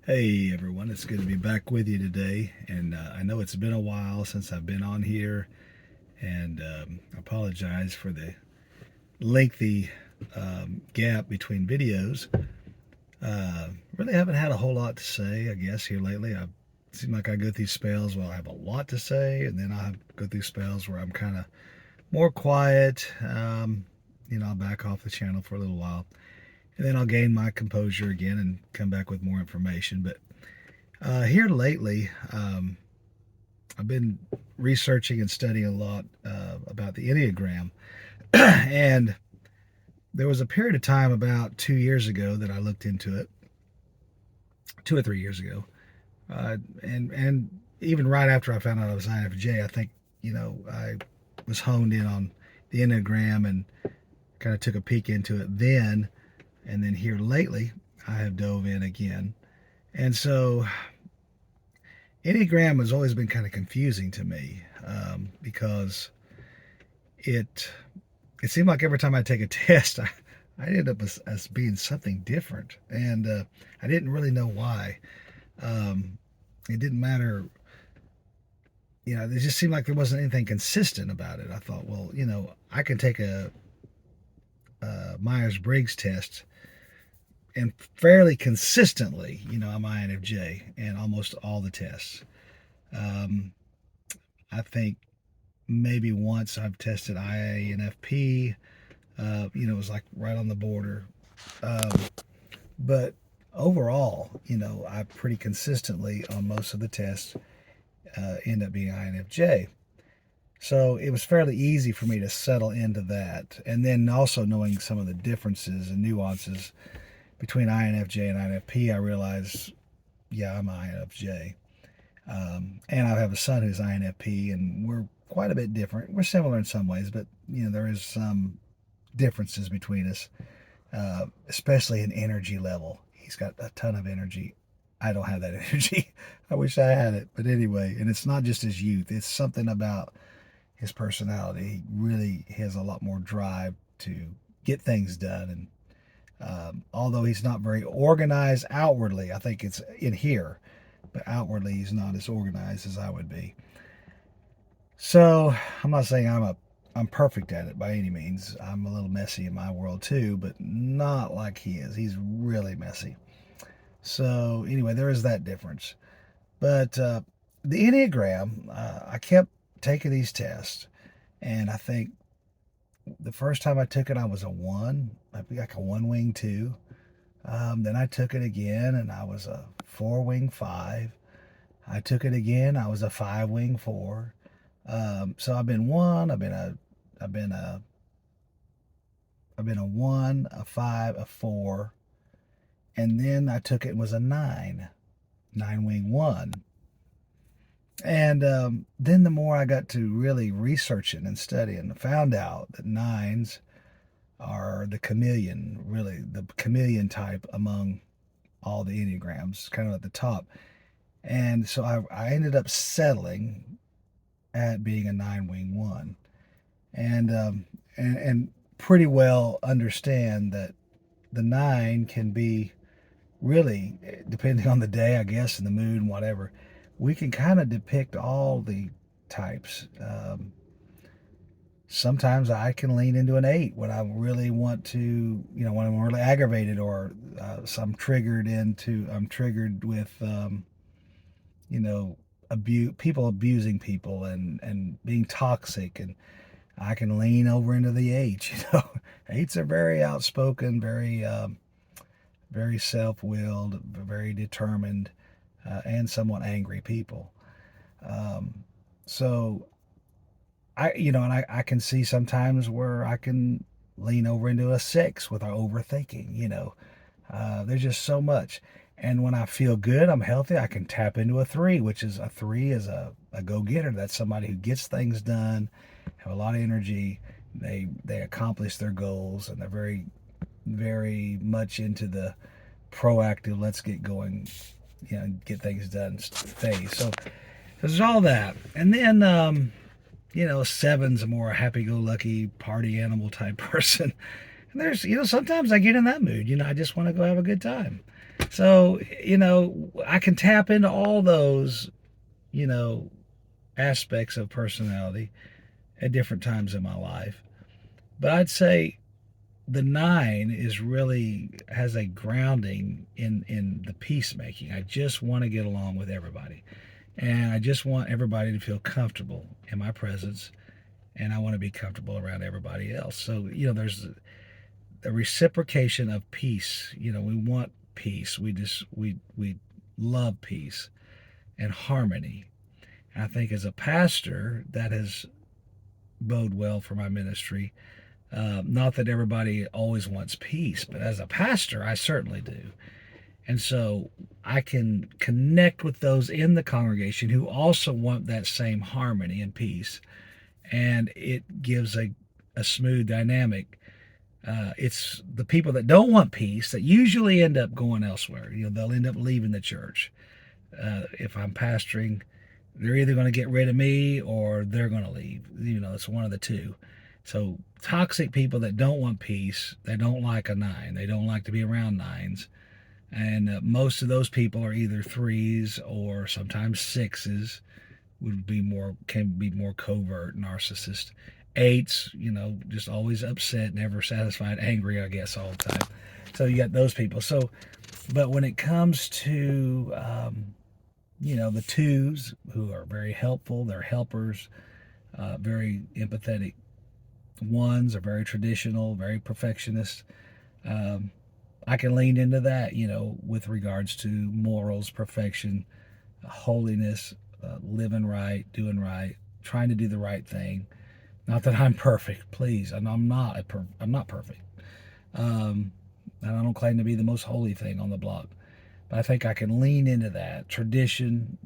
Hey everyone, it's good to be back with you today. And I know it's been a while since I've been on here, and I apologize for the lengthy gap between videos. Really haven't had a whole lot to say, I guess, here lately. I seem like I go through spells where I have a lot to say, and then I go through spells where I'm kind of more quiet. I'll back off the channel for a little while, and then I'll gain my composure again and come back with more information. But here lately, I've been researching and studying a lot about the Enneagram. And there was a period of time about 2 years ago that I looked into it, 2 or 3 years ago. And even right after I found out I was INFJ, I think, I was honed in on the Enneagram and kind of took a peek into it then. And then here lately, I have dove in again. And so Enneagram has always been kind of confusing to me because it it seemed like every time I take a test, I ended up as being something different, and I didn't really know why. It didn't matter, it just seemed like there wasn't anything consistent about it. I thought, well, I can take a Myers Briggs test, and fairly consistently, I'm INFJ in almost all the tests. Um, I think maybe once I've tested INFP. It was like right on the border. Um, but overall, I pretty consistently on most of the tests end up being INFJ. So it was fairly easy for me to settle into that. And then also knowing some of the differences and nuances between INFJ and INFP, I realized, yeah, I'm INFJ. And I have a son who's INFP, and we're quite a bit different. We're similar in some ways, but there is some differences between us, especially in energy level. He's got a ton of energy. I don't have that energy. I wish I had it. But anyway, and it's not just his youth, it's something about his personality. He really has a lot more drive to get things done. And although he's not very organized outwardly, I think it's in here, but outwardly he's not as organized as I would be. So I'm not saying I'm perfect at it by any means. I'm a little messy in my world too, but not like he is. He's really messy. So anyway, there is that difference. But the Enneagram, I kept taking these tests, and I think the first time I took it, I was a one, maybe like a one wing two. Then I took it again, and I was a four wing five. I took it again, I was a five wing four. So I've been one, I've been a, I've been a one, a five, a four, and then I took it and was a nine, nine wing one. And then the more I got to really researching and studying, I found out that nines are the chameleon, really the chameleon type among all the Enneagrams, kind of at the top. And so I ended up settling at being a nine wing one. And pretty well understand that the nine can be really, depending on the day, I guess, and the mood and whatever, we can kind of depict all the types. Sometimes I can lean into an eight when I really want to, when I'm really aggravated, or so I'm triggered with, you know, people abusing people and being toxic, and I can lean over into the eight. Eights are very outspoken, very self-willed, very determined, and somewhat angry people. Um, so I can see sometimes where I can lean over into a six with our overthinking. There's just so much. And when I feel good, I'm healthy, I can tap into a three, which is a go-getter. That's somebody who gets things done, have a lot of energy. They accomplish their goals, and they're very, very much into the proactive, let's get going, get things done phase. So there's all that. And then, seven's a more happy-go-lucky party animal type person. And there's, sometimes I get in that mood. I just want to go have a good time. So, I can tap into all those, you know, aspects of personality at different times in my life. But I'd say the nine is really has a grounding in the peacemaking. I just want to get along with everybody, and I just want everybody to feel comfortable in my presence, and I want to be comfortable around everybody else. So there's a reciprocation of peace. We want peace. We love peace and harmony. And I think as a pastor, that has bode well for my ministry. Not that everybody always wants peace, but as a pastor, I certainly do. And so I can connect with those in the congregation who also want that same harmony and peace. And it gives a smooth dynamic. It's the people that don't want peace that usually end up going elsewhere. They'll end up leaving the church. If I'm pastoring, they're either going to get rid of me or they're going to leave. It's one of the two. So toxic people that don't want peace, they don't like a nine. They don't like to be around nines. And most of those people are either threes or sometimes sixes. Can be more covert, narcissist. Eights, just always upset, never satisfied, angry, I guess, all the time. So you got those people. So, but when it comes to the twos, who are very helpful, they're helpers, very empathetic. Ones are very traditional, very perfectionist. Um, I can lean into that, with regards to morals, perfection, holiness, living right, doing right, trying to do the right thing. Not that I'm perfect, please. I'm not. I'm not perfect, and I don't claim to be the most holy thing on the block. But I think I can lean into that tradition.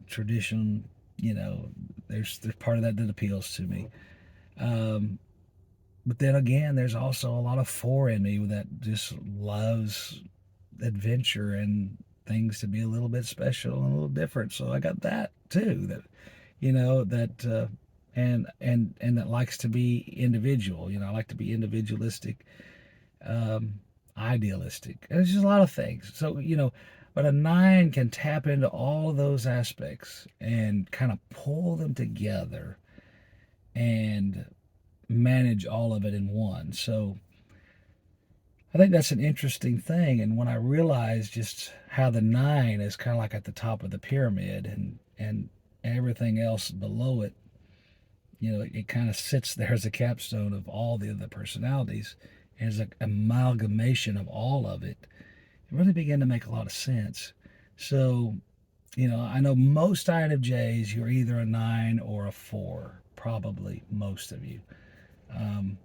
There's part of that appeals to me. Um, but then again, there's also a lot of four in me that just loves adventure and things to be a little bit special and a little different. So I got that too. That and that likes to be individual. I like to be individualistic, um, idealistic. And it's just a lot of things. So but a nine can tap into all of those aspects and kind of pull them together and manage all of it in one. So I think that's an interesting thing. And when I realized just how the nine is kind of like at the top of the pyramid and everything else below it, it kind of sits there as a capstone of all the other personalities and as an amalgamation of all of it, it really began to make a lot of sense. So, I know most INFJs, you're either a nine or a four, probably most of you. Um,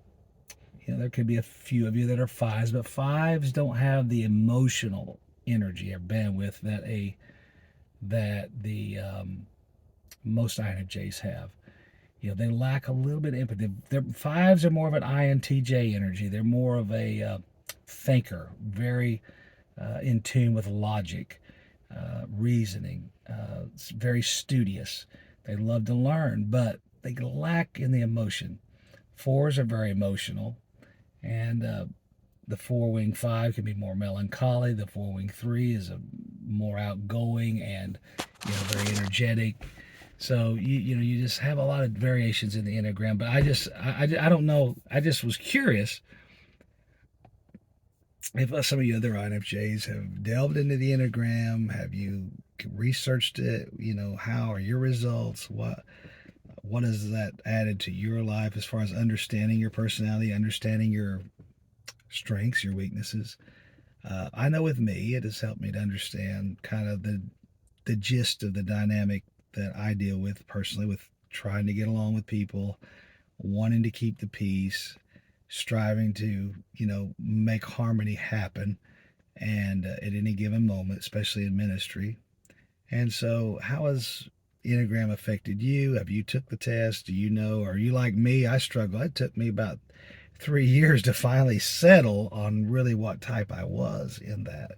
there could be a few of you that are fives, but fives don't have the emotional energy or bandwidth that the most INFJs have. They lack a little bit of empathy. Their fives are more of an INTJ energy. They're more of a thinker, very in tune with logic, reasoning, very studious. They love to learn, but they lack in the emotion. Fours are very emotional, and the four wing five can be more melancholy. The four wing three is a more outgoing and very energetic. So you just have a lot of variations in the enneagram. But I don't know. I just was curious if some of you other INFJs have delved into the enneagram. Have you researched it? How are your results? What has that added to your life as far as understanding your personality, understanding your strengths, your weaknesses? I know with me, it has helped me to understand kind of the gist of the dynamic that I deal with personally, with trying to get along with people, wanting to keep the peace, striving to make harmony happen, and at any given moment, especially in ministry. And so, how has Enneagram affected you? Have you took the test? Do you know? Are you like me? I struggle. It took me about 3 years to finally settle on really what type I was in that.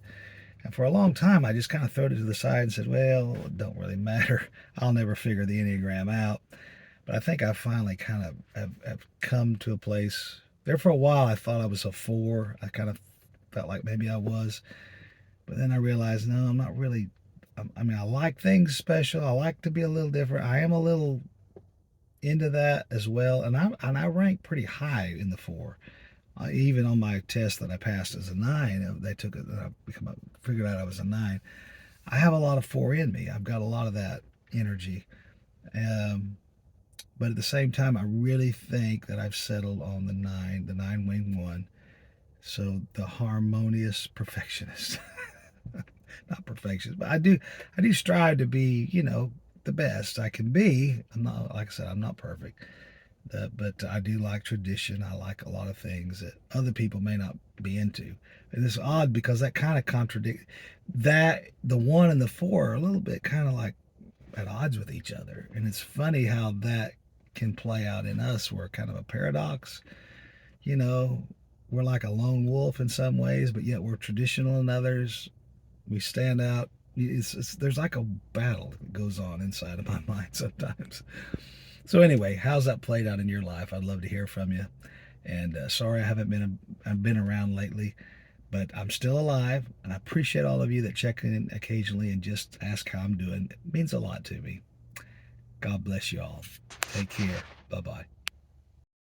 And for a long time, I just kind of threw it to the side and said, well, it don't really matter. I'll never figure the Enneagram out. But I think I finally kind of have come to a place. There for a while, I thought I was a four. I kind of felt like maybe I was. But then I realized, no, I'm not really. I mean, I like things special. I like to be a little different. I am a little into that as well, and I rank pretty high in the four. Even on my test that I passed as a nine, they took it. Figured out I was a nine. I have a lot of four in me. I've got a lot of that energy. Um, but at the same time, I really think that I've settled on the nine wing one. So the harmonious perfectionist. Not perfectionist, but I do strive to be, the best I can be. I'm not, like I said, I'm not perfect. But I do like tradition. I like a lot of things that other people may not be into. And it's odd because that kind of contradicts that the one and the four are a little bit kind of like at odds with each other. And it's funny how that can play out in us. We're kind of a paradox, you know. We're like a lone wolf in some ways, but yet we're traditional in others. We stand out. There's like a battle that goes on inside of my mind sometimes. So anyway, how's that played out in your life? I'd love to hear from you. And sorry I haven't I've been around lately, but I'm still alive, and I appreciate all of you that check in occasionally and just ask how I'm doing. It means a lot to me. God bless you all. Take care. Bye bye.